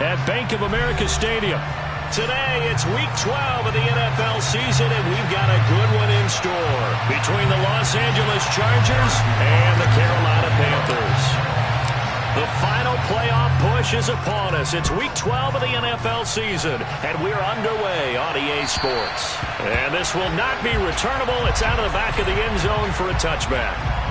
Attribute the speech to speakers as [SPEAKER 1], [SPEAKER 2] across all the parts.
[SPEAKER 1] at Bank of America Stadium. Today, it's Week 12 of the NFL season, and we've got a good one in store between the Los Angeles Chargers and the Carolina Panthers. The final playoff push is upon us. It's Week 12 of the NFL season, and we're underway on EA Sports. And this will not be returnable. It's out of the back of the end zone for a touchback.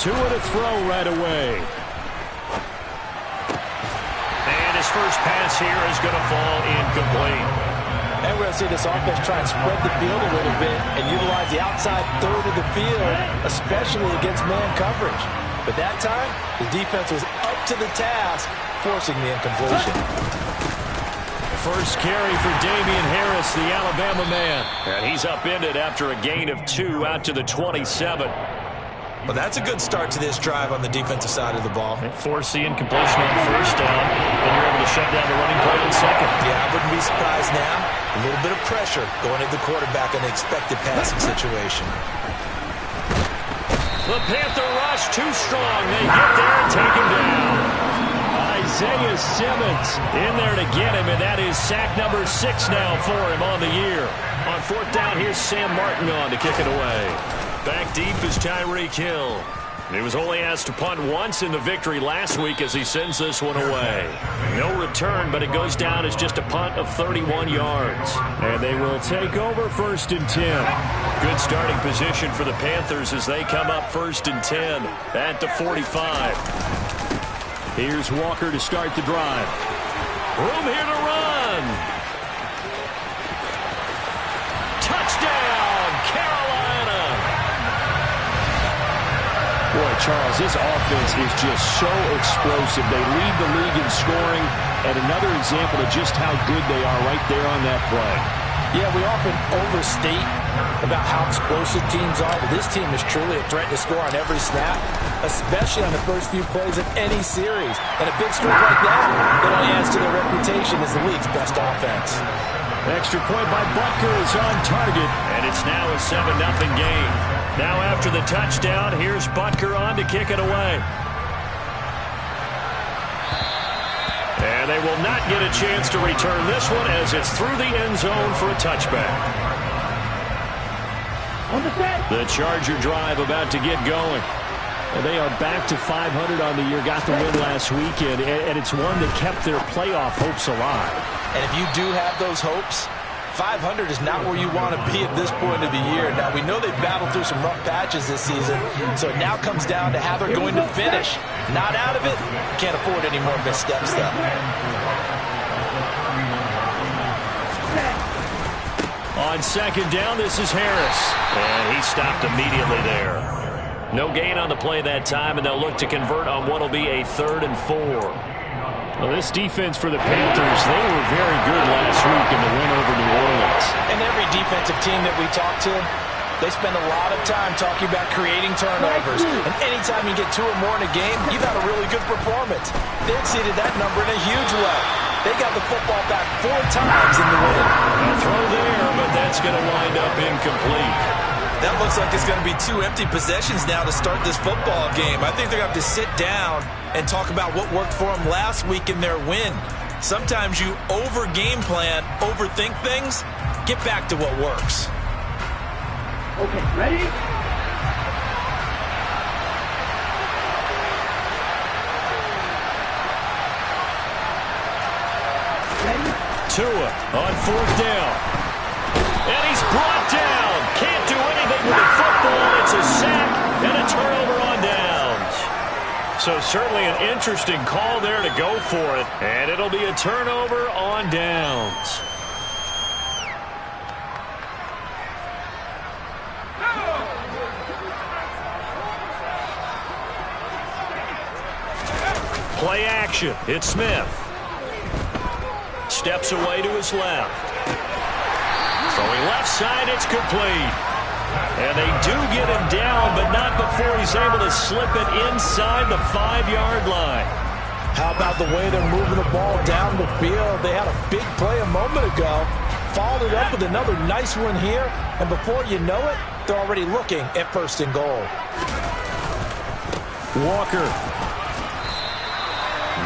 [SPEAKER 1] Two to throw right away. And his first pass here is going to fall incomplete.
[SPEAKER 2] And we're going to see this offense try and spread the field a little bit and utilize the outside third of the field, especially against man coverage. But that time, the defense was up to the task, forcing the incompletion.
[SPEAKER 1] First carry for Damian Harris, the Alabama man. And he's upended after a gain of 2 out to the 27.
[SPEAKER 3] Well, that's a good start to this drive on the defensive side of the ball.
[SPEAKER 1] And force the incompletion on first down, and you're able to shut down the running play on second.
[SPEAKER 3] Yeah, I wouldn't be surprised now. A little bit of pressure going into the quarterback in an expected passing situation.
[SPEAKER 1] The Panther rush too strong. They get there and take him down. Isaiah Simmons in there to get him, and that is sack number 6 now for him on the year. On fourth down, here's Sam Martin on to kick it away. Back deep is Tyreek Hill. He was only asked to punt once in the victory last week as he sends this one away. No return, but it goes down as just a punt of 31 yards. And they will take over 1st and 10. Good starting position for the Panthers as they come up 1st and 10 at the 45. Here's Walker to start the drive. Room here to run. Touchdown, Carolina. Boy, Charles, this offense is just so explosive. They lead the league in scoring, and another example of just how good they are right there on that play.
[SPEAKER 2] Yeah, we often overstate about how explosive teams are, but this team is truly a threat to score on every snap, especially on the first few plays of any series. And a big streak like that, it only adds to their reputation as the league's best offense.
[SPEAKER 1] Extra point by Butker is on target, and it's now a 7-0 game. Now after the touchdown, here's Butker on to kick it away. And they will not get a chance to return this one as it's through the end zone for a touchback. The Charger drive about to get going. And they are back to 500 on the year, got the win last weekend, and it's one that kept their playoff hopes alive.
[SPEAKER 2] And if you do have those hopes, 500 is not where you want to be at this point of the year. Now, we know they've battled through some rough patches this season, so it now comes down to how they're going to finish. Not out of it, can't afford any more missteps, though.
[SPEAKER 1] On second down, this is Harris, and he stopped immediately there. No gain on the play that time, and they'll look to convert on what will be a 3rd and 4. Well, this defense for the Panthers, they were very good last week in the win over New Orleans.
[SPEAKER 2] And every defensive team that we talk to, they spend a lot of time talking about creating turnovers. And anytime you get 2 or more in a game, you've had a really good performance. They exceeded that number in a huge way. They got the football back 4 times in the win.
[SPEAKER 1] A throw there, but that's going to wind up incomplete.
[SPEAKER 3] That looks like it's going to be 2 empty possessions now to start this football game. I think they're going to have to sit down and talk about what worked for them last week in their win. Sometimes you over-game plan, overthink things. Get back to what works.
[SPEAKER 4] Okay, ready?
[SPEAKER 1] Tua on 4th down. And he's brought down. Can't do anything with the football. It's a sack and a turnover on downs. So certainly an interesting call there to go for it. And it'll be a turnover on downs. Play action. It's Smith. Steps away to his left. Throwing left side, it's complete. And they do get him down, but not before he's able to slip it inside the 5-yard line.
[SPEAKER 2] How about the way they're moving the ball down the field? They had a big play a moment ago. Followed it up with another nice one here. And before you know it, they're already looking at 1st and goal.
[SPEAKER 1] Walker.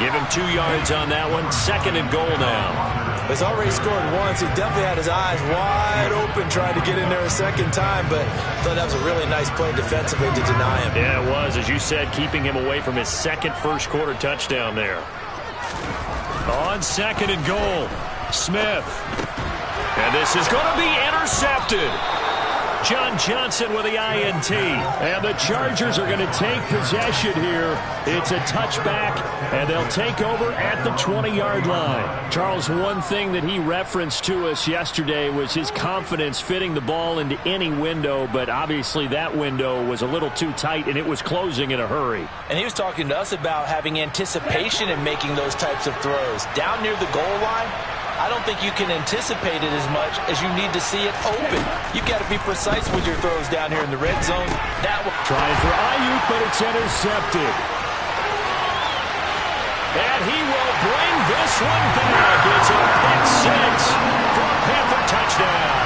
[SPEAKER 1] Give him 2 yards on that one. 2nd and goal now.
[SPEAKER 2] He's already scored once. He definitely had his eyes wide open trying to get in there a second time, but I thought that was a really nice play defensively to deny him.
[SPEAKER 1] Yeah, it was. As you said, keeping him away from his 2nd first-quarter touchdown there. On 2nd and goal, Smith. And this is going to be intercepted. John Johnson with the INT. And the Chargers are going to take possession here. It's a touchback, and they'll take over at the 20-yard line. Charles, one thing that he referenced to us yesterday was his confidence fitting the ball into any window, but obviously that window was a little too tight, and it was closing in a hurry.
[SPEAKER 2] And he was talking to us about having anticipation in making those types of throws. Down near the goal line, I don't think you can anticipate it as much as you need to see it open. You've got to be precise with your throws down here in the red zone.
[SPEAKER 1] Trying for Ayuk, but it's intercepted. And he will bring this one back. It's a pick 6 for a Panther touchdown.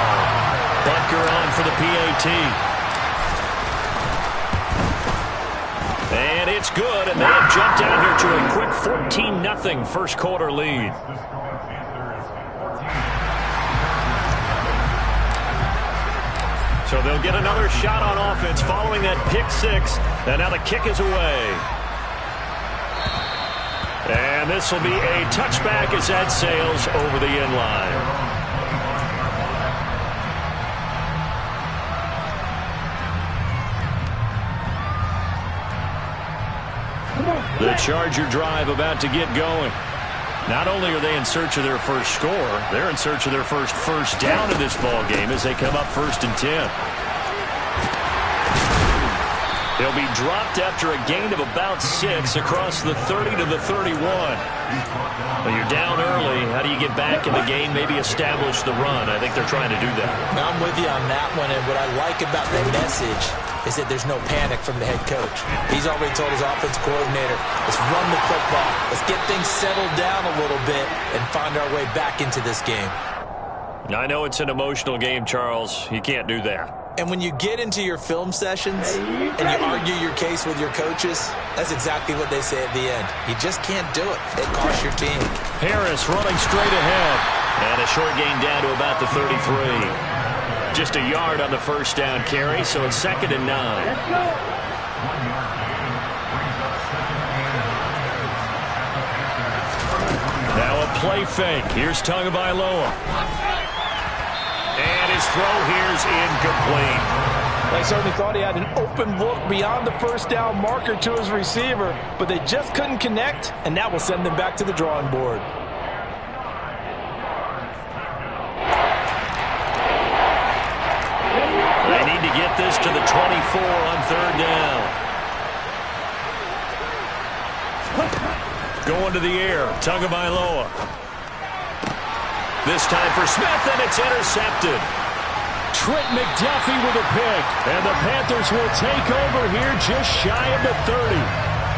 [SPEAKER 1] Bunker on for the PAT. And it's good, and they have jumped out here to a quick 14-0 first-quarter lead. So they'll get another shot on offense following that pick 6. And now the kick is away. And this will be a touchback as that sails over the end line. The Charger drive about to get going. Not only are they in search of their first score, they're in search of their first down in this ball game as they come up 1st and 10. They'll be dropped after a gain of about 6 across the 30 to the 31. Well, you're down early. How do you get back in the game, maybe establish the run? I think they're trying to do that.
[SPEAKER 2] I'm with you on that one, and what I like about the message is that there's no panic from the head coach. He's already told his offensive coordinator, let's run the football. Let's get things settled down a little bit and find our way back into this game.
[SPEAKER 1] I know it's an emotional game, Charles. You can't do that.
[SPEAKER 2] And when you get into your film sessions and you argue your case with your coaches, that's exactly what they say at the end. You just can't do it. It costs your team.
[SPEAKER 1] Harris running straight ahead. And a short gain down to about the 33. Just a yard on the first down carry, so it's 2nd and 9.
[SPEAKER 4] Let's go.
[SPEAKER 1] Now a play fake. Here's Tagovailoa. And his throw here's incomplete.
[SPEAKER 2] They certainly thought he had an open look beyond the first down marker to his receiver, but they just couldn't connect, and that will send them back to the drawing board.
[SPEAKER 1] They need to get this to the 24 on 3rd down. Going to the air, Tagovailoa. This time for Smith, and it's intercepted. Trent McDuffie with a pick, and the Panthers will take over here just shy of the 30.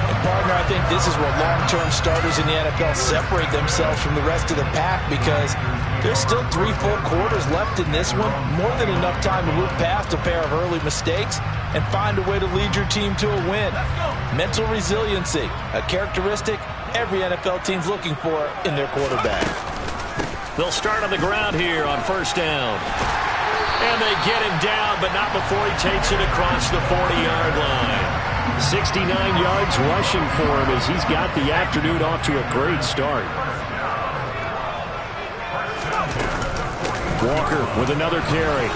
[SPEAKER 2] And partner, I think this is where long-term starters in the NFL separate themselves from the rest of the pack, because there's still 3 full quarters left in this one. More than enough time to move past a pair of early mistakes and find a way to lead your team to a win. Mental resiliency, a characteristic every NFL team's looking for in their quarterback.
[SPEAKER 1] They'll start on the ground here on 1st down. And they get him down, but not before he takes it across the 40-yard line. 69 yards rushing for him as he's got the afternoon off to a great start. Walker with another carry.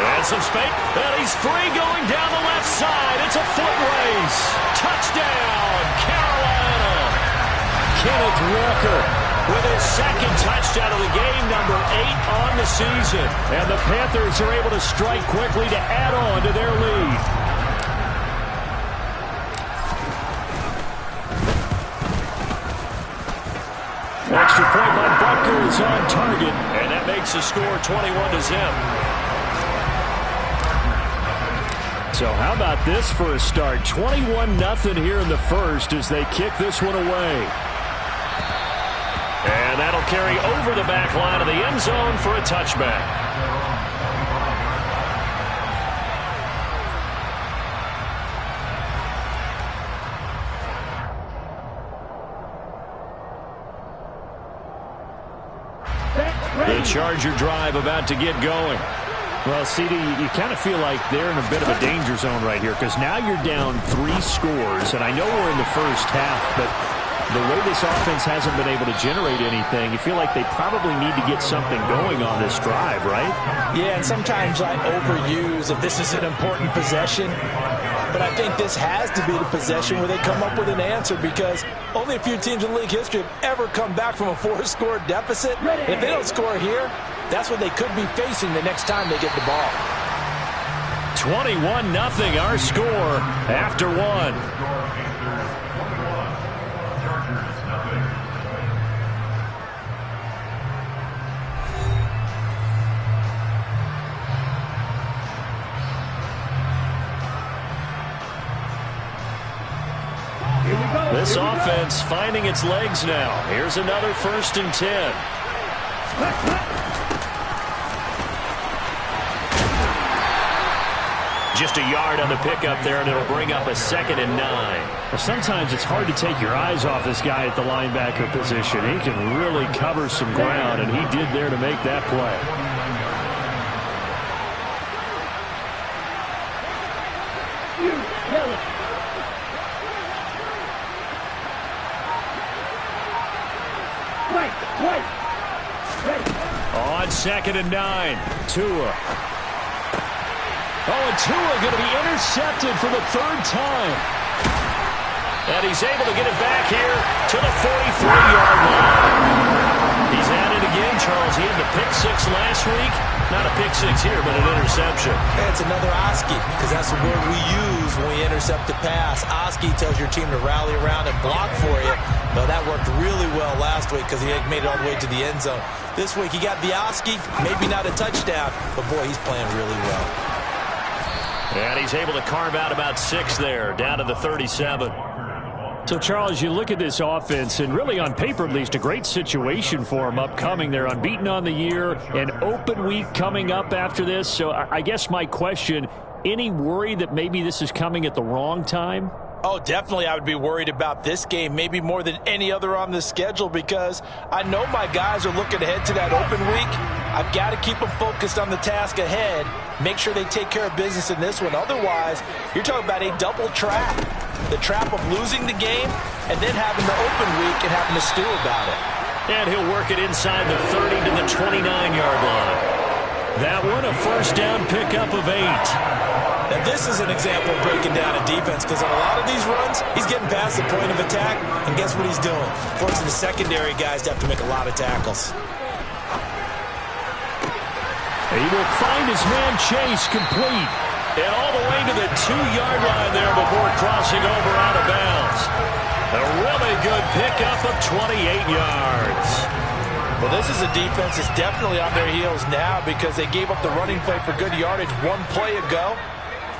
[SPEAKER 1] And some space. And he's free going down the left side. It's a foot race. Touchdown, Carolina. Kenneth Walker with his 2nd touchdown of the game, number 8 on the season. And the Panthers are able to strike quickly to add on to their lead. Extra point by Bunker. Butker is on target, and that makes the score 21-0. So how about this for a start? 21-0 here in the first as they kick this one away. And that'll carry over the back line of the end zone for a touchback. The Charger drive about to get going.
[SPEAKER 5] Well, CD, you kind of feel like they're in a bit of a danger zone right here because now you're down 3 scores, and I know we're in the first half, but the way this offense hasn't been able to generate anything, you feel like they probably need to get something going on this drive, right?
[SPEAKER 2] Yeah, and sometimes I overuse if this is an important possession. But I think this has to be the possession where they come up with an answer because only a few teams in league history have ever come back from a 4-score deficit. And if they don't score here, that's what they could be facing the next time they get the ball.
[SPEAKER 1] 21-0 our score after one. This offense finding its legs now. Here's another 1st and 10. Just a yard on the pickup there, and it'll bring up a 2nd and 9.
[SPEAKER 5] Well, sometimes it's hard to take your eyes off this guy at the linebacker position. He can really cover some ground, and he did there to make that play.
[SPEAKER 1] On 2nd and 9, Tua. Oh, and Tua going to be intercepted for the 3rd time. And he's able to get it back here to the 43-yard line. He's at it again, Charles. He had the pick 6 last week. Not a pick 6 here, but an interception.
[SPEAKER 2] Yeah, it's another Oski, because that's the word we use when we intercept a pass. Oski tells your team to rally around and block for you. But that worked really well last week because he made it all the way to the end zone. This week he got the Oski, maybe not a touchdown, but boy, he's playing really well.
[SPEAKER 1] And he's able to carve out about 6 there, down to the 37.
[SPEAKER 5] So, Charles, you look at this offense, and really on paper at least, a great situation for them upcoming. They're unbeaten on the year, an open week coming up after this. So I guess my question, any worry that maybe this is coming at the wrong time?
[SPEAKER 2] Oh, definitely I would be worried about this game, maybe more than any other on the schedule, because I know my guys are looking ahead to that open week. I've got to keep them focused on the task ahead, make sure they take care of business in this one. Otherwise, you're talking about a double trap. The trap of losing the game and then having the open week and having to stew about it.
[SPEAKER 1] And he'll work it inside the 30 to the 29-yard line. That one, a 1st down pickup of 8.
[SPEAKER 2] Now, this is an example of breaking down a defense because on a lot of these runs, he's getting past the point of attack, and guess what he's doing? Forcing the secondary guys to have to make a lot of tackles.
[SPEAKER 1] He will find his man Chase complete. And all the way to the 2-yard line there before crossing over out of bounds. A really good pickup of 28 yards.
[SPEAKER 2] Well, this is a defense that's definitely on their heels now because they gave up the running play for good yardage 1 play ago.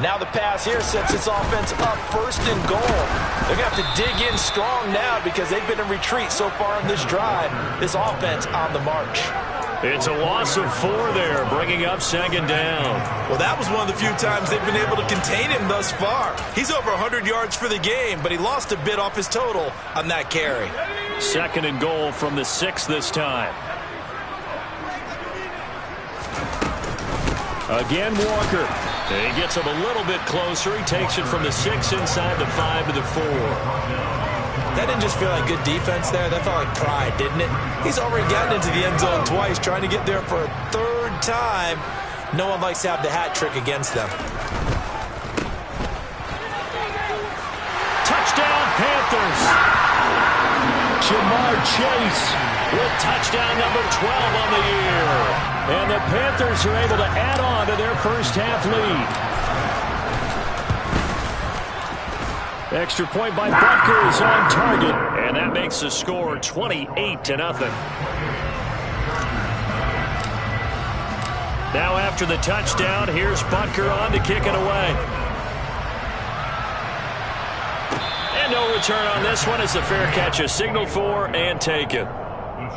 [SPEAKER 2] Now the pass here sets this offense up 1st and goal. They're going to have to dig in strong now because they've been in retreat so far on this drive. This offense on the march.
[SPEAKER 1] It's a loss of 4 there, bringing up 2nd down.
[SPEAKER 3] Well, that was one of the few times they've been able to contain him thus far. He's over 100 yards for the game, but he lost a bit off his total on that carry.
[SPEAKER 1] 2nd and goal from the 6 this time. Again, Walker. He gets him a little bit closer. He takes it from the 6 inside the 5 to the 4.
[SPEAKER 2] That didn't just feel like good defense there. That felt like pride, didn't it? He's already gotten into the end zone twice, trying to get there for a 3rd time. No one likes to have the hat trick against them.
[SPEAKER 1] Touchdown, Panthers. Jamar Chase with touchdown number 12 on the year. And the Panthers are able to add on to their first half lead. Extra point by Butker is on target, and that makes the score 28-0. Now after the touchdown, here's Butker on to kick it away. And no return on this one as the fair catch is signaled for and taken.
[SPEAKER 6] The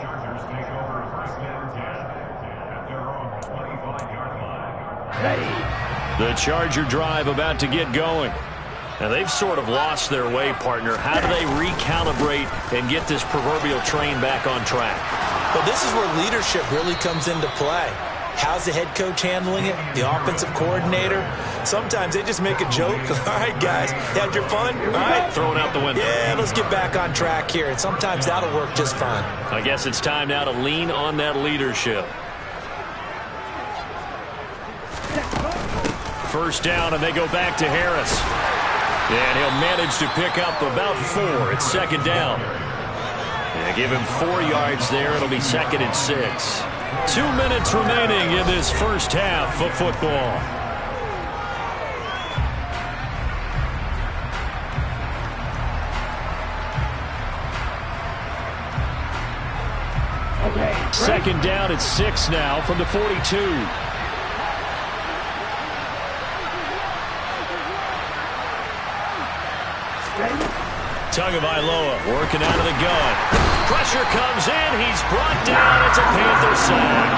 [SPEAKER 6] Chargers take over first and 10 at their own 25-yard line.
[SPEAKER 4] Ready.
[SPEAKER 1] The Charger drive about to get going. And they've sort of lost their way, partner. How do they recalibrate and get this proverbial train back on track?
[SPEAKER 2] Well, this is where leadership really comes into play. How's the head coach handling it? The offensive coordinator? Sometimes they just make a joke. All right, guys, had your fun? All right.
[SPEAKER 1] Throw it out the window.
[SPEAKER 2] Yeah, let's get back on track here. And sometimes that'll work just fine.
[SPEAKER 1] I guess it's time now to lean on that leadership. First down, and they go back to Harris. And he'll manage to pick up about 4. It's second down. And give him 4 yards there. It'll be second and 6. 2 minutes remaining in this first half of football.
[SPEAKER 4] Okay.
[SPEAKER 1] Second down at 6 now from the 42. Tagovailoa working out of the gun. Pressure comes in. He's brought down. It's a Panther sack.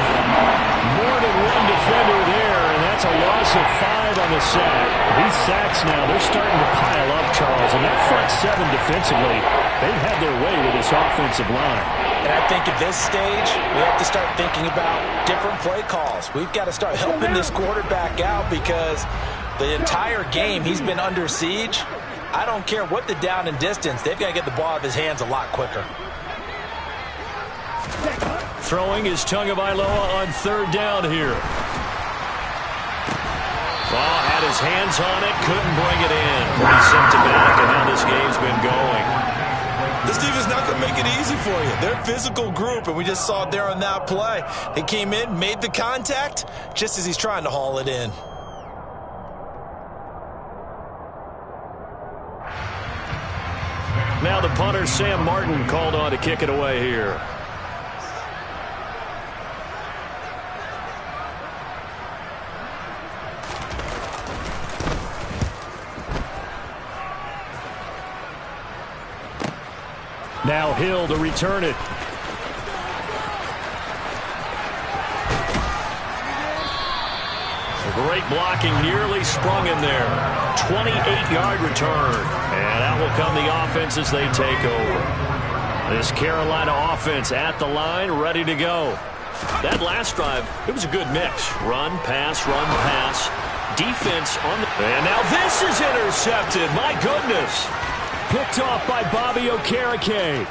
[SPEAKER 1] More than one defender there, and that's a loss of 5 on the sack. These sacks now, they're starting to pile up, Charles, and that front 7 defensively, they've had their way with this offensive line.
[SPEAKER 2] And I think at this stage, we have to start thinking about different play calls. We've got to start helping this quarterback out because the entire game he's been under siege. I don't care what the down and distance. They've got to get the ball out of his hands a lot quicker.
[SPEAKER 1] Throwing is Tagovailoa on third down here. Well, had his hands on it, couldn't bring it in. Pretty symptomatic of how this game's been going.
[SPEAKER 3] This defense is not going to make it easy for you. They're a physical group, and we just saw it there on that play. They came in, made the contact, just as he's trying to haul it in.
[SPEAKER 1] Now the punter, Sam Martin, called on to kick it away here. Now Hill to return it. Great blocking, nearly sprung in there. 28-yard return. And out will come the offense as they take over. This Carolina offense at the line, ready to go. That last drive, it was a good mix. Run, pass, defense on the... And now this is intercepted. My goodness. Picked off by Bobby Okereke.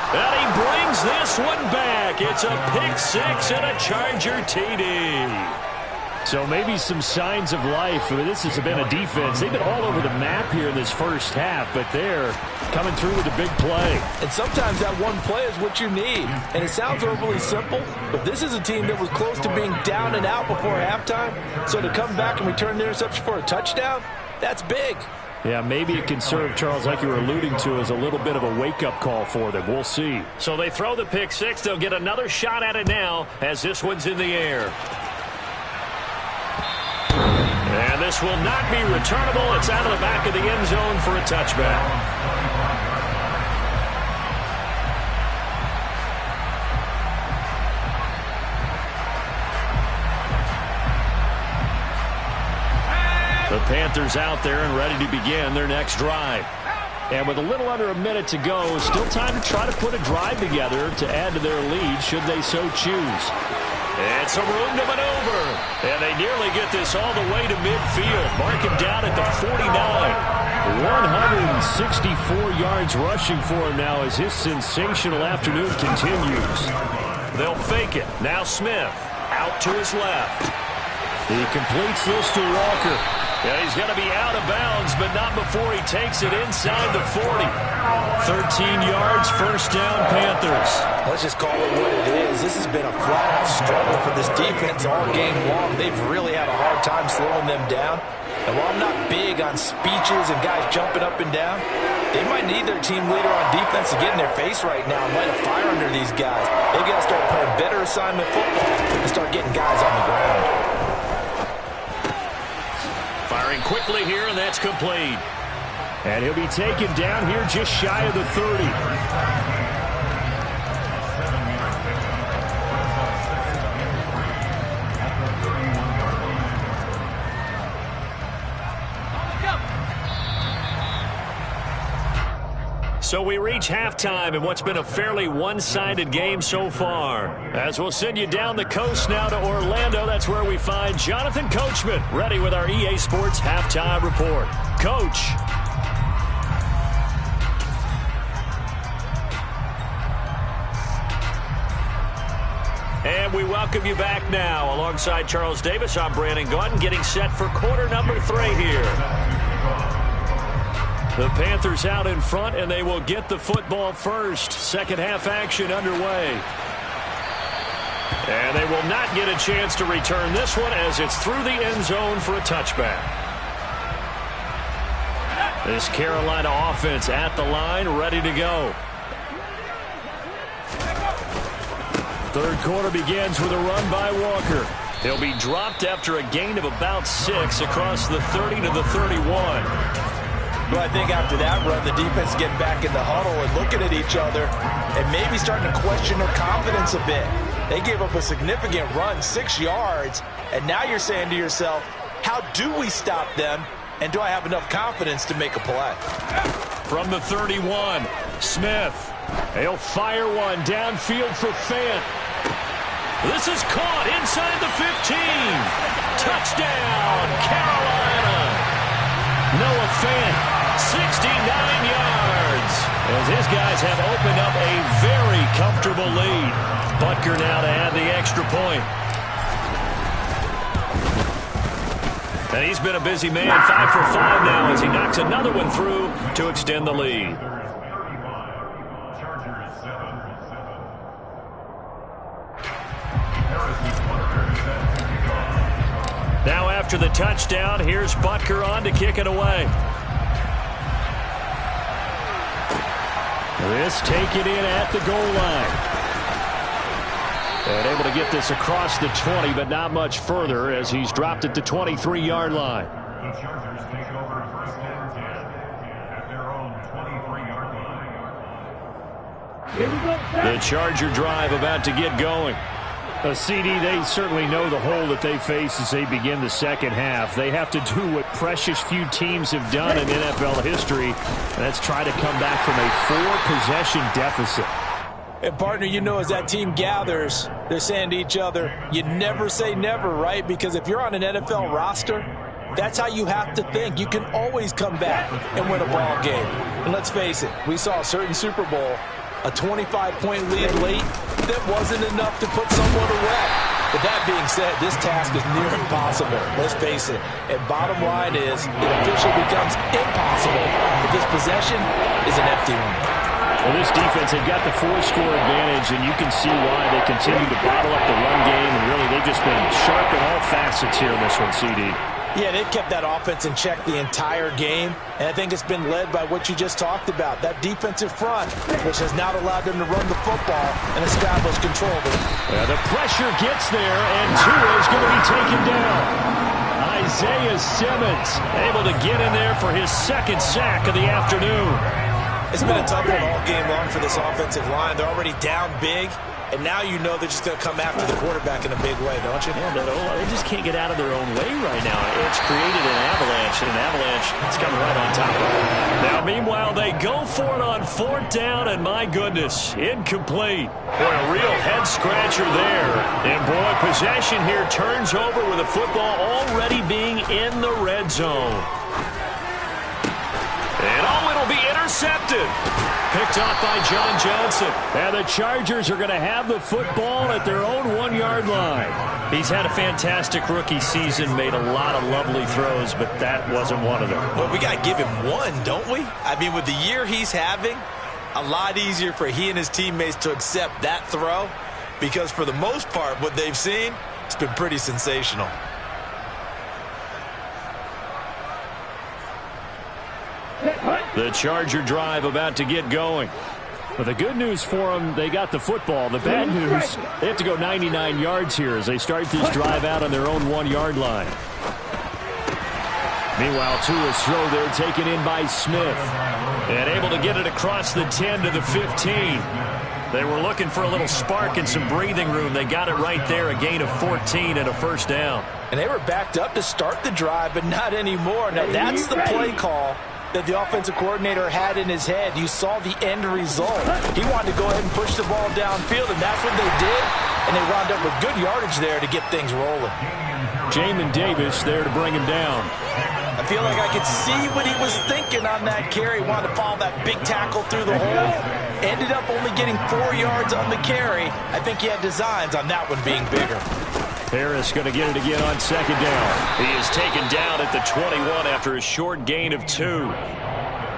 [SPEAKER 1] And he brings this one back. It's a pick 6 and a Charger TD. So maybe some signs of life. This has been a defense. They've been all over the map here in this first half, but they're coming through with a big play.
[SPEAKER 2] And sometimes that one play is what you need. And it sounds overly simple, but this is a team that was close to being down and out before halftime. So to come back and return the interception for a touchdown, that's big.
[SPEAKER 5] Yeah, maybe it can serve, Charles, like you were alluding to, as a little bit of a wake-up call for them. We'll see.
[SPEAKER 1] So they throw the pick 6. They'll get another shot at it now as this one's in the air. And this will not be returnable. It's out of the back of the end zone for a touchback. The Panthers out there and ready to begin their next drive. And with a little under a minute to go, still time to try to put a drive together to add to their lead should they so choose. And some room to maneuver. And they nearly get this all the way to midfield. Mark him down at the 49. 164 yards rushing for him now as his sensational afternoon continues. They'll fake it. Now Smith out to his left. He completes this to Walker. And he's going to be out of bounds, but not before he takes it inside the 40. 13 yards, first down, Panthers.
[SPEAKER 2] Let's just call it what it is. This has been a flat-out struggle for this defense all game long. They've really had a hard time slowing them down. And while I'm not big on speeches and guys jumping up and down, They might need their team leader on defense to get in their face right now and light a fire under these guys. They've got to start playing better assignment football and start getting guys on the ground.
[SPEAKER 1] Firing quickly here, and that's complete.
[SPEAKER 5] And he'll be taken down here just shy of the 30.
[SPEAKER 1] So we reach halftime in what's been a fairly one-sided game so far. As we'll send you down the coast now to Orlando, that's where we find Jonathan Coachman, ready with our EA Sports Halftime Report. Coach. And we welcome you back now. Alongside Charles Davis, I'm Brandon Gaudin, getting set for quarter number 3 here. The Panthers out in front, and they will get the football first. Second half action underway. And they will not get a chance to return this one as it's through the end zone for a touchback. This Carolina offense at the line, ready to go. Third quarter begins with a run by Walker. He'll be dropped after a gain of about 6 across the 30 to the 31.
[SPEAKER 2] Well, I think after that run, the defense getting back in the huddle and looking at each other and maybe starting to question their confidence a bit. They gave up a significant run, 6 yards, and now you're saying to yourself, how do we stop them, and do I have enough confidence to make a play?
[SPEAKER 1] From the 31, Smith. He'll fire one downfield for Fant. This is caught inside the 15. Touchdown, Carolina. Noah Fant. 69 yards as his guys have opened up a very comfortable lead. Butker now to add the extra point. And he's been a busy man, 5 for 5 now as he knocks another one through to extend the lead. Now after the touchdown, here's Butker on to kick it away.
[SPEAKER 5] This taken in at the goal line. And able to get this across the 20, but not much further as he's dropped at the 23-yard line.
[SPEAKER 6] The Chargers take over first and 10 at their own 23-yard line.
[SPEAKER 5] The Charger drive about to get going. A CD, they certainly know the hole that they face as they begin the second half. They have to do what precious few teams have done in NFL history, and that's try to come back from a 4-possession deficit.
[SPEAKER 2] And, partner, you know, as that team gathers, they're saying to each other, you never say never, right? Because if you're on an NFL roster, that's how you have to think. You can always come back and win a ball game. And let's face it, we saw a certain Super Bowl, a 25-point lead late, that wasn't enough to put someone away. But that being said, this task is near impossible. Let's face it. And bottom line is, it officially becomes impossible if this possession is an empty one.
[SPEAKER 5] Well, this defense, they've got the 4-score advantage, and you can see why they continue to bottle up the run game, and really they've just been sharp in all facets here in this one, CD.
[SPEAKER 2] Yeah, they've kept that offense in check the entire game, and I think it's been led by what you just talked about, that defensive front, which has not allowed them to run the football and establish control of it.
[SPEAKER 5] The pressure gets there, and Tua is going to be taken down. Isaiah Simmons able to get in there for his second sack of the afternoon.
[SPEAKER 2] It's been a tough one all game long for this offensive line. They're already down big, and now you know they're just going to come after the quarterback in a big way, don't you?
[SPEAKER 1] Yeah, they just can't get out of their own way right now. It's created an avalanche, and an avalanche is coming right on top of it. Now, meanwhile, they go for it on 4th down, and my goodness, incomplete. Boy, a real head-scratcher there. And, boy, possession here turns over with the football already being in the red zone. And, it'll be intercepted. Picked off by John Johnson.
[SPEAKER 5] And the Chargers are going to have the football at their own 1-yard line.
[SPEAKER 1] He's had a fantastic rookie season, made a lot of lovely throws, but that wasn't one of them.
[SPEAKER 3] Well, we got to give him one, don't we? I mean, with the year he's having, a lot easier for he and his teammates to accept that throw because for the most part, what they've seen, it's been pretty sensational.
[SPEAKER 4] Set,
[SPEAKER 1] The Charger drive about to get going.
[SPEAKER 5] Well, the good news for them, they got the football. The bad news, they have to go 99 yards here as they start this drive out on their own 1-yard line. Meanwhile, Tua's throw there taken in by Smith.
[SPEAKER 1] And able to get it across the 10 to the 15. They were looking for a little spark and some breathing room. They got it right there, a gain of 14 and a first down.
[SPEAKER 2] And they were backed up to start the drive, but not anymore. Now, that's the play call that the offensive coordinator had in his head. You saw the end result. He wanted to go ahead and push the ball downfield, and that's what they did. And they wound up with good yardage there to get things rolling.
[SPEAKER 5] Jamin Davis there to bring him down.
[SPEAKER 2] I feel like I could see what he was thinking on that carry. Wanted to follow that big tackle through the hole. Ended up only getting 4 yards on the carry. I think he had designs on that one being bigger.
[SPEAKER 5] Harris going to get it again on second down.
[SPEAKER 1] He is taken down at the 21 after a short gain of 2.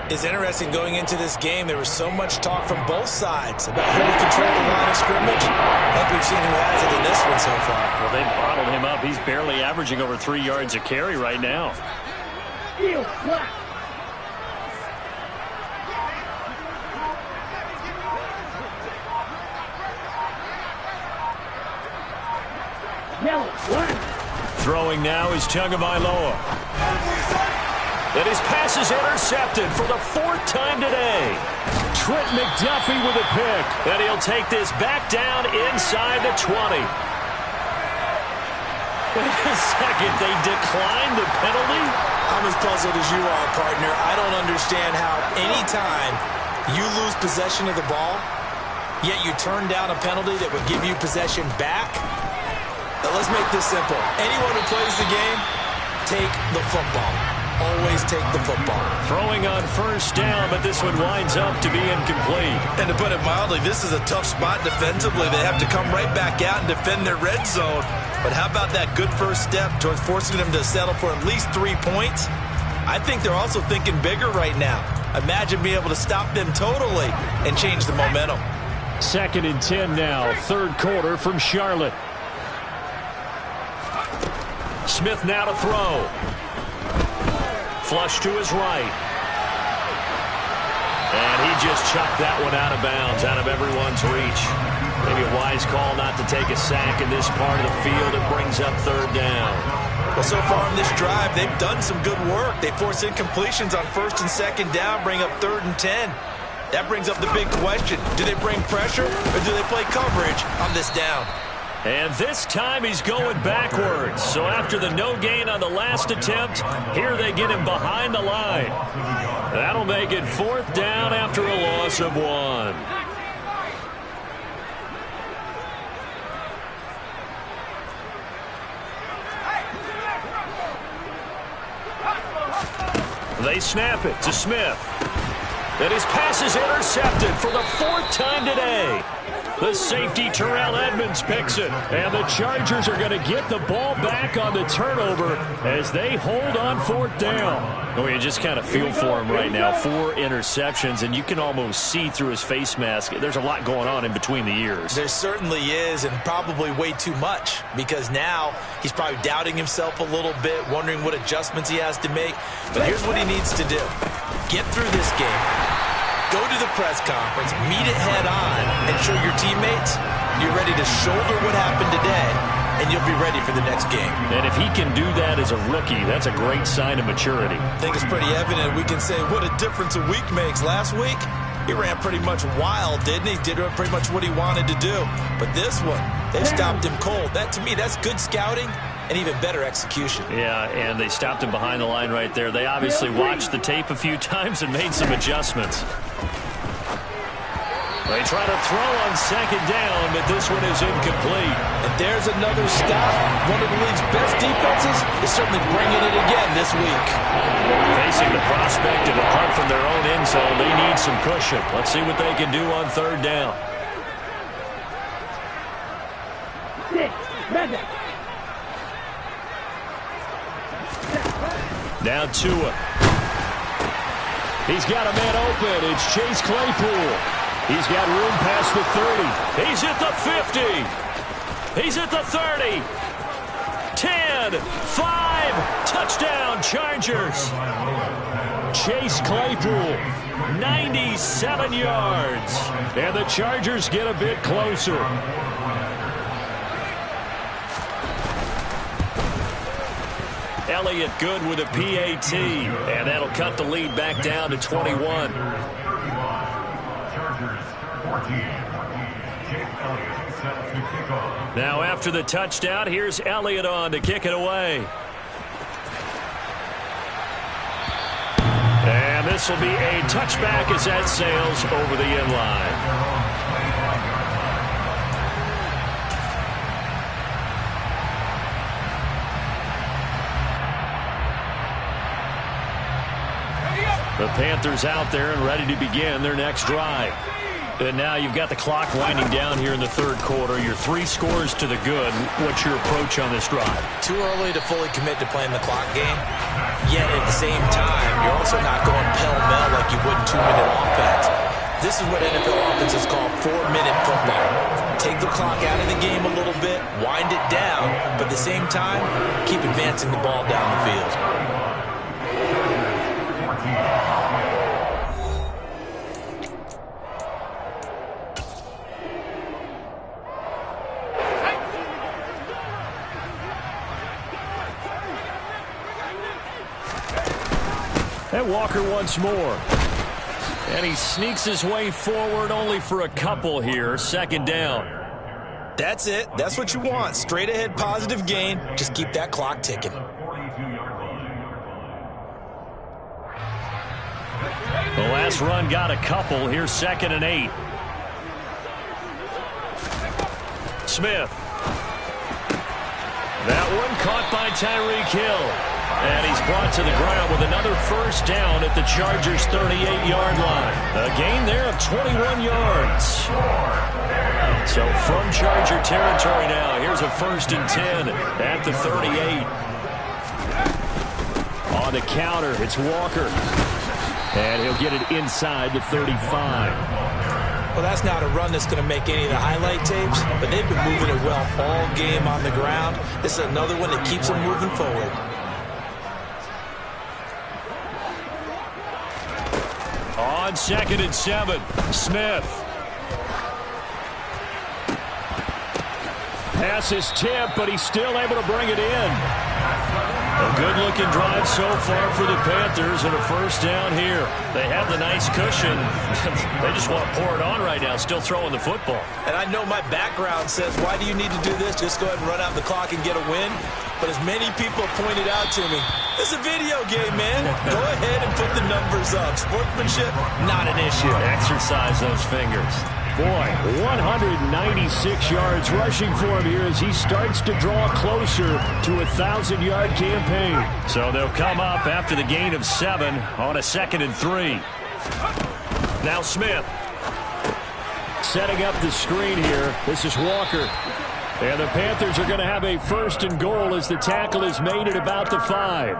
[SPEAKER 3] It's interesting going into this game. There was so much talk from both sides about who would control the line of scrimmage. I think we've seen who has it in this one so far.
[SPEAKER 1] Well, they bottled him up. He's barely averaging over 3 yards a carry right now.
[SPEAKER 4] Heel, black. Yellow, black.
[SPEAKER 1] Throwing now is Tagovailoa. And his pass is intercepted for the 4th time today.
[SPEAKER 5] Trent McDuffie with a pick.
[SPEAKER 1] And he'll take this back down inside the 20. Wait a second, they declined the penalty?
[SPEAKER 3] I'm as puzzled as you are, partner. I don't understand how any time you lose possession of the ball, yet you turn down a penalty that would give you possession back. Now, let's make this simple. Anyone who plays the game, take the football. Always take the football.
[SPEAKER 1] Throwing on first down, but this one winds up to be incomplete.
[SPEAKER 3] And to put it mildly, this is a tough spot defensively. They have to come right back out and defend their red zone. But how about that good first step towards forcing them to settle for at least 3 points? I think they're also thinking bigger right now. Imagine being able to stop them totally and change the momentum.
[SPEAKER 5] 2nd and 10 now, 3rd quarter from Charlotte.
[SPEAKER 1] Smith now to throw. Flush to his right. And he just chucked that one out of bounds, out of everyone's reach. Maybe a wise call not to take a sack in this part of the field. It brings up 3rd down.
[SPEAKER 3] Well, so far in this drive, they've done some good work. They force incompletions on 1st and 2nd down, bring up 3rd and 10. That brings up the big question. Do they bring pressure or do they play coverage on this down?
[SPEAKER 1] And this time he's going backwards. So after the no gain on the last attempt, here they get him behind the line. That'll make it 4th down after a loss of 1. They snap it to Smith. And his pass is intercepted for the 4th time today. The safety, Terrell Edmonds, picks it.
[SPEAKER 5] And the Chargers are going to get the ball back on the turnover as they hold on 4th down.
[SPEAKER 1] Oh, you just kind of feel for him right now. 4 interceptions, and you can almost see through his face mask. There's a lot going on in between the ears.
[SPEAKER 3] There certainly is, and probably way too much, because now he's probably doubting himself a little bit, wondering what adjustments he has to make. But here's what he needs to do. Get through this game. Go to the press conference, meet it head on, and show your teammates you're ready to shoulder what happened today, and you'll be ready for the next game.
[SPEAKER 1] And if he can do that as a rookie, that's a great sign of maturity.
[SPEAKER 3] I think it's pretty evident. We can say what a difference a week makes. Last week, he ran pretty much wild, didn't he? Did pretty much what he wanted to do. But this one, they stopped him cold. That, to me, that's good scouting and even better execution.
[SPEAKER 1] Yeah, and they stopped him behind the line right there. They obviously watched the tape a few times and made some adjustments. They try to throw on 2nd down, but this one is incomplete.
[SPEAKER 2] And there's another stop. One of the league's best defenses is certainly bringing it again this week.
[SPEAKER 1] Facing the prospect of a punt from their own end zone, they need some cushion. Let's see what they can do on 3rd down.
[SPEAKER 4] Madden.
[SPEAKER 1] Now Tua.
[SPEAKER 5] He's got a man open. It's Chase Claypool. He's got room past the 30.
[SPEAKER 1] He's at the 50. He's at the 30. 10, 5, touchdown Chargers. Chase Claypool, 97 yards. And the Chargers get a bit closer. Elliott good with a PAT. And that'll cut the lead back down to 21.
[SPEAKER 6] Chargers 14.
[SPEAKER 1] Now after the touchdown, here's Elliott on to kick it away. And this will be a touchback as that sails over the end line. The Panthers out there and ready to begin their next drive. And now you've got the clock winding down here in the third quarter. You're 3 scores to the good. What's your approach on this drive?
[SPEAKER 2] Too early to fully commit to playing the clock game. Yet at the same time, you're also not going pell-mell like you would in 2-minute offense. This is what NFL offenses call 4-minute football. Take the clock out of the game a little bit, wind it down, but at the same time, keep advancing the ball down the field.
[SPEAKER 1] And Walker once more. And he sneaks his way forward only for a couple here. Second down.
[SPEAKER 2] That's it. That's what you want. Straight ahead positive gain. Just keep that clock ticking.
[SPEAKER 1] The last run got a couple. Here's 2nd and 8. Smith. That one caught by Tyreek Hill. And he's brought to the ground with another first down at the Chargers' 38-yard line. A gain there of 21 yards. So from Charger territory now, here's a 1st and 10 at the 38. On the counter, it's Walker. And he'll get it inside the 35.
[SPEAKER 2] Well, that's not a run that's going to make any of the highlight tapes, but they've been moving it well all game on the ground. This is another one that keeps them moving forward.
[SPEAKER 1] On 2nd and 7, Smith. Pass is tipped, but he's still able to bring it in. A good-looking drive so far for the Panthers and a first down here. They have the nice cushion. They just want to pour it on right now, still throwing the football.
[SPEAKER 2] And I know my background says, why do you need to do this? Just go ahead and run out the clock and get a win. But as many people pointed out to me, this is a video game, man. Go ahead and put the numbers up. Sportsmanship, not an issue.
[SPEAKER 1] Exercise those fingers. Boy, 196 yards rushing for him here as he starts to draw closer to a 1,000-yard campaign. So they'll come up after the gain of 7 on a 2nd and 3. Now Smith. Setting up the screen here. This is Walker. And the Panthers are going to have a 1st and goal as the tackle is made at about the 5.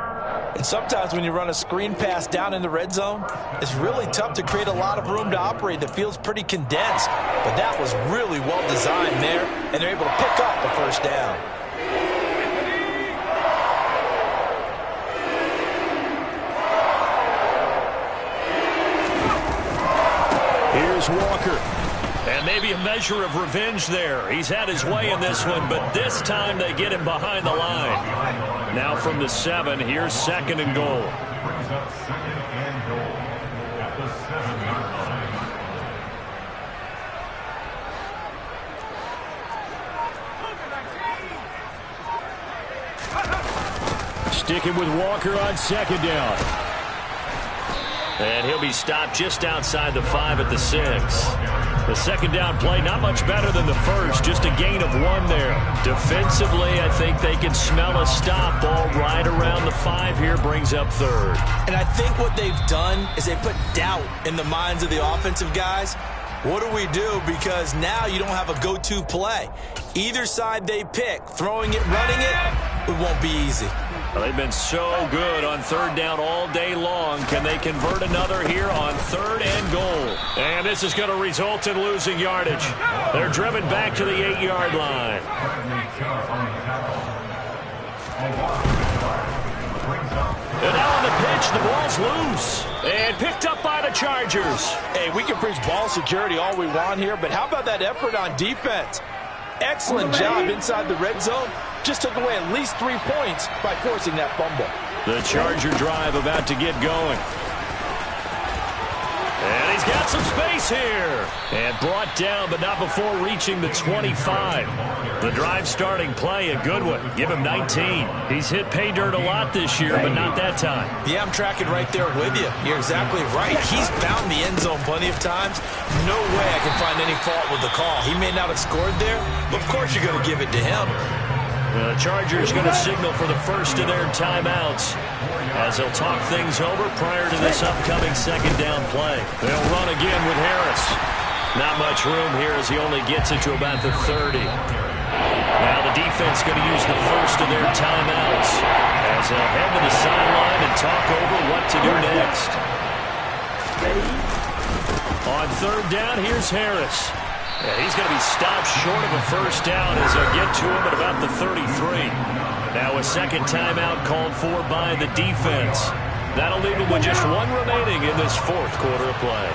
[SPEAKER 2] And sometimes when you run a screen pass down in the red zone, it's really tough to create a lot of room to operate. The field's pretty condensed. But that was really well designed there, and they're able to pick up the first down.
[SPEAKER 1] Here's Walker. And maybe a measure of revenge there. He's had his way in this one, but this time they get him behind the line. Now from the 7, here's 2nd and goal.
[SPEAKER 6] Brings up 2nd and goal at the 7-yard line.
[SPEAKER 1] Sticking with Walker on 2nd down. And he'll be stopped just outside the 5 at the 6. The 2nd down play, not much better than the first, just a gain of 1 there. Defensively, I think they can smell a stop. Ball right around the 5 here, brings up 3rd.
[SPEAKER 2] And I think what they've done is they put doubt in the minds of the offensive guys. What do we do? Because now you don't have a go-to play. Either side they pick, throwing it, running it, it won't be easy.
[SPEAKER 1] Well, they've been so good on 3rd down all day long. Can they convert another here on 3rd and goal? And this is going to result in losing yardage. They're driven back to the 8-yard line.
[SPEAKER 6] Brings up
[SPEAKER 1] ball's loose and picked up by the Chargers.
[SPEAKER 2] Hey, we can preach ball security all we want here, but how about that effort on defense? Excellent job inside the red zone. Just took away at least 3 points by forcing that fumble.
[SPEAKER 1] The Charger drive about to get going. And he's got some space here. And brought down, but not before reaching the 25. The drive starting play, a good one. Give him 19. He's hit pay dirt a lot this year, but not that time.
[SPEAKER 3] Yeah, I'm tracking right there with you. You're exactly right. He's found the end zone plenty of times. No way I can find any fault with the call. He may not have scored there, but of course you're going to give it to him.
[SPEAKER 1] The Chargers going to signal for the first of their timeouts as they'll talk things over prior to this upcoming second down play. They'll run again with Harris. Not much room here as he only gets it to about the 30. Now the defense going to use the first of their timeouts as they'll head to the sideline and talk over what to do next. On third down, here's Harris. Yeah, he's going to be stopped short of a first down as they'll get to him at about the 33. Now a second timeout called for by the defense. That'll leave him with just one remaining in this fourth quarter of play.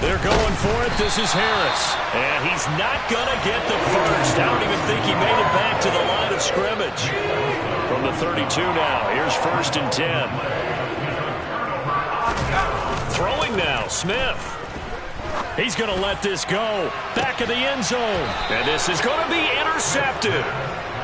[SPEAKER 1] They're going for it. This is Harris. And he's not going to get the first. I don't even think he made it back to the line of scrimmage. From the 32 now. Here's 1st and 10. Throwing now, Smith. He's going to let this go. Back of the end zone. And this is going to be intercepted.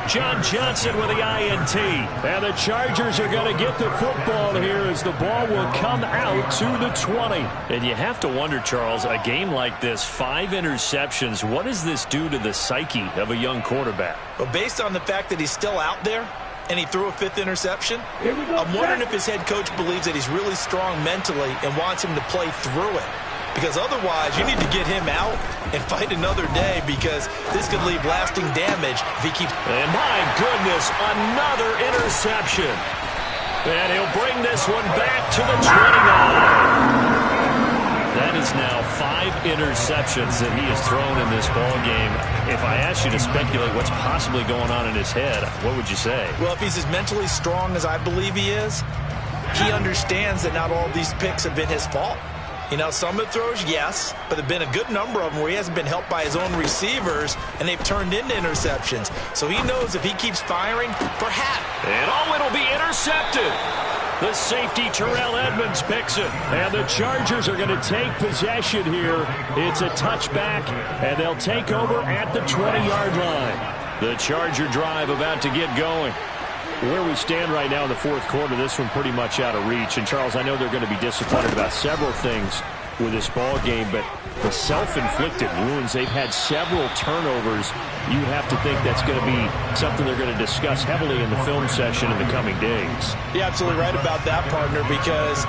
[SPEAKER 1] John Johnson with the INT. And the Chargers are going to get the football here as the ball will come out to the 20. And you have to wonder, Charles, a game like this, 5 interceptions, what does this do to the psyche of a young quarterback?
[SPEAKER 3] Well, based on the fact that he's still out there, and he threw a 5th interception, I'm wondering if his head coach believes that he's really strong mentally and wants him to play through it. Because otherwise, you need to get him out and fight another day because this could leave lasting damage if he keeps...
[SPEAKER 1] And my goodness, another interception. And he'll bring this one back to the 29. That is now 5 interceptions that he has thrown in this ball game. If I asked you to speculate what's possibly going on in his head, what would you say?
[SPEAKER 3] Well, if he's as mentally strong as I believe he is, he understands that not all of these picks have been his fault. You know, some of the throws, yes, but there have been a good number of them where he hasn't been helped by his own receivers, and they've turned into interceptions. So he knows if he keeps firing, perhaps.
[SPEAKER 1] And it'll be intercepted. The safety, Terrell Edmonds, picks it. And the Chargers are going to take possession here. It's a touchback, and they'll take over at the 20-yard line. The Charger drive about to get going. Where we stand right now in the fourth quarter, this one pretty much out of reach. And, Charles, I know they're going to be disappointed about several things with this ball game, but the self-inflicted wounds, they've had several turnovers. You have to think that's going to be something they're going to discuss heavily in the film session in the coming days.
[SPEAKER 2] You're absolutely right about that, partner, because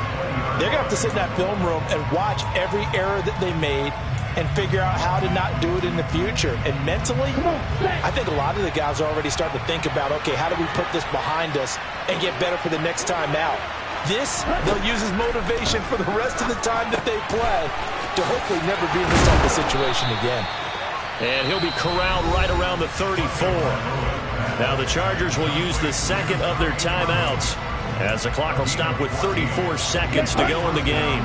[SPEAKER 2] they're going to have to sit in that film room and watch every error that they made and figure out how to not do it in the future. And mentally, I think a lot of the guys are already starting to think about, okay, how do we put this behind us and get better for the next time out? This, they'll use as motivation for the rest of the time that they play to hopefully never be in this type of situation again.
[SPEAKER 1] And he'll be corralled right around the 34. Now the Chargers will use the second of their timeouts as the clock will stop with 34 seconds to go in the game.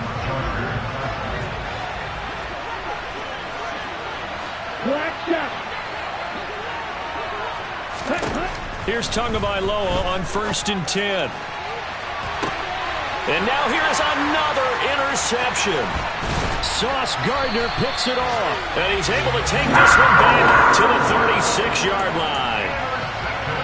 [SPEAKER 1] Here's Tagovailoa on 1st and 10. And now here's another interception. Sauce Gardner picks it off. And he's able to take this one back to the 36-yard line.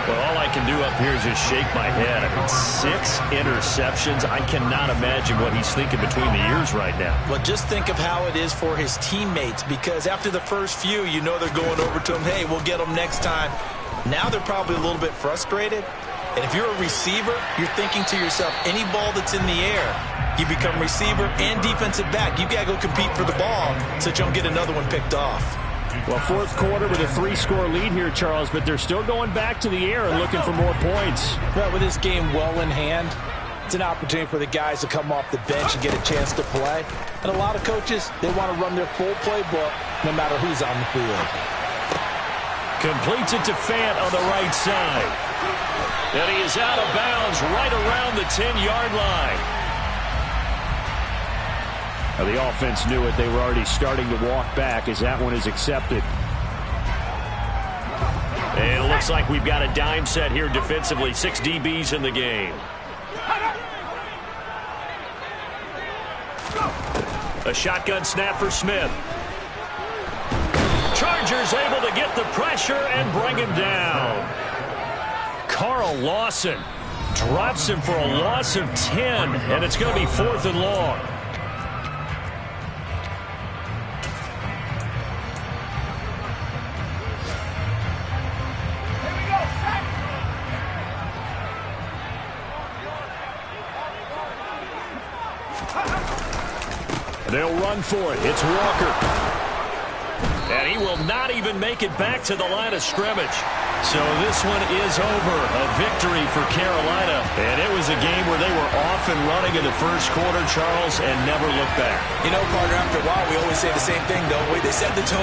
[SPEAKER 1] Well, all I can do up here is just shake my head. I mean, 6 interceptions. I cannot imagine what he's thinking between the ears right now.
[SPEAKER 3] Well, just think of how it is for his teammates, because after the first few, you know they're going over to him, hey, we'll get them next time. Now they're probably a little bit frustrated. And if you're a receiver, you're thinking to yourself, any ball that's in the air, you become receiver and defensive back. You got to go compete for the ball so that you don't get another one picked off.
[SPEAKER 5] Well, fourth quarter with a 3-score lead here, Charles, but they're still going back to the air and looking for more points.
[SPEAKER 2] Well, with this game well in hand, it's an opportunity for the guys to come off the bench and get a chance to play. And a lot of coaches, they want to run their full playbook no matter who's on the field.
[SPEAKER 1] Completes it to Fant on the right side. And he is out of bounds right around the 10-yard line.
[SPEAKER 5] Now, the offense knew it. They were already starting to walk back as that one is accepted.
[SPEAKER 1] And it looks like we've got a dime set here defensively. 6 DBs in the game. A shotgun snap for Smith. Chargers able to get the pressure and bring him down. Carl Lawson drops him for a loss of 10, and it's going to be 4th and long. They'll run for it. It's Walker. And he will not even make it back to the line of scrimmage. So this one is over. A victory for Carolina. And it was a game where they were off and running in the first quarter, Charles, and never looked back.
[SPEAKER 3] You know, Carter, after a while, we always say the same thing, don't we? They set the tone